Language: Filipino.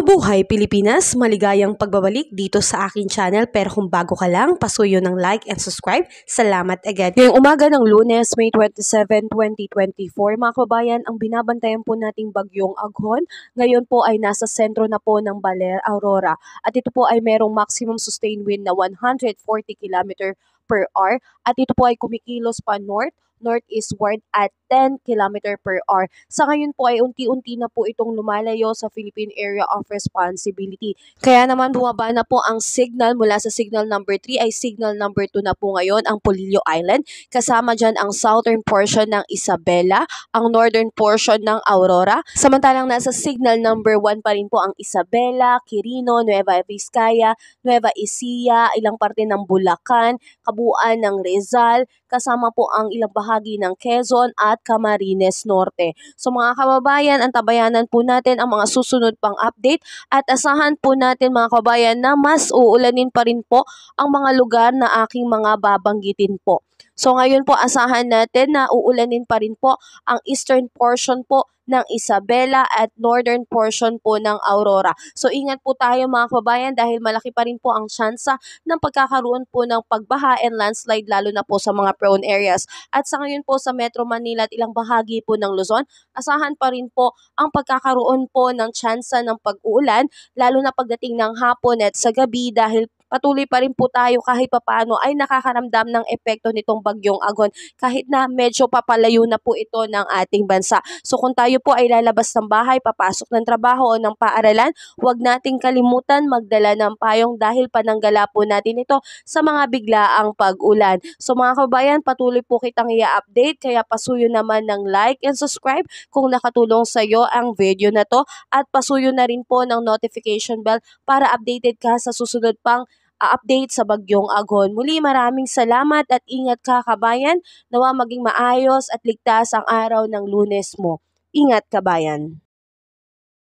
Mabuhay Pilipinas! Maligayang pagbabalik dito sa aking channel, pero kung bago ka lang, pasuyo ng like and subscribe. Salamat agad. Ngayong umaga ng Lunes, May 27, 2024, mga kababayan, ang binabantayan po nating bagyong Aghon ngayon po ay nasa sentro na po ng Baler, Aurora. At ito po ay merong maximum sustained wind na 140 km per hour at ito po ay kumikilos pa northeastward at 10 km per hour. Sa ngayon po ay unti-unti na po itong lumalayo sa Philippine Area of Responsibility. Kaya naman bumaba na po ang signal mula sa signal number 3 ay signal number 2 na po ngayon ang Polillo Island. Kasama dyan ang southern portion ng Isabela, ang northern portion ng Aurora. Samantalang nasa signal number 1 pa rin po ang Isabela, Quirino, Nueva Vizcaya, Nueva Ecija, ilang parte ng Bulacan, kabuuan ng Rizal, kasama po ang ilang bahagi ng Quezon at Camarines Norte. So mga kababayan, antabayanan po natin ang mga susunod pang update at asahan po natin mga kababayan na mas uulanin pa rin po ang mga lugar na aking mga babanggitin po. So ngayon po asahan natin na uulanin pa rin po ang eastern portion po ng Isabela at northern portion po ng Aurora. So ingat po tayo mga kababayan dahil malaki pa rin po ang tsansa ng pagkakaroon po ng pagbaha and landslide lalo na po sa mga prone areas. At sa ngayon po sa Metro Manila at ilang bahagi po ng Luzon, asahan pa rin po ang pagkakaroon po ng tsansa ng pag-uulan lalo na pagdating ng hapon at sa gabi dahil patuloy pa rin po tayo kahit papaano ay nakakaramdam ng epekto nitong bagyong Aghon kahit na medyo papalayo na po ito ng ating bansa. So kung tayo po ay lalabas ng bahay, papasok ng trabaho o ng paaralan, huwag nating kalimutan magdala ng payong dahil pananggala po natin ito sa mga biglaang pag-ulan. So mga kababayan, patuloy po kitang i-update kaya pasuyo naman ng like and subscribe kung nakatulong sa iyo ang video na to at pasuyo na rin po ng notification bell para updated ka sa susunod pang update sa bagyong Aghon. Muli maraming salamat at ingat ka kabayan. Nawa maging maayos at ligtas ang araw ng Lunes mo. Ingat kabayan.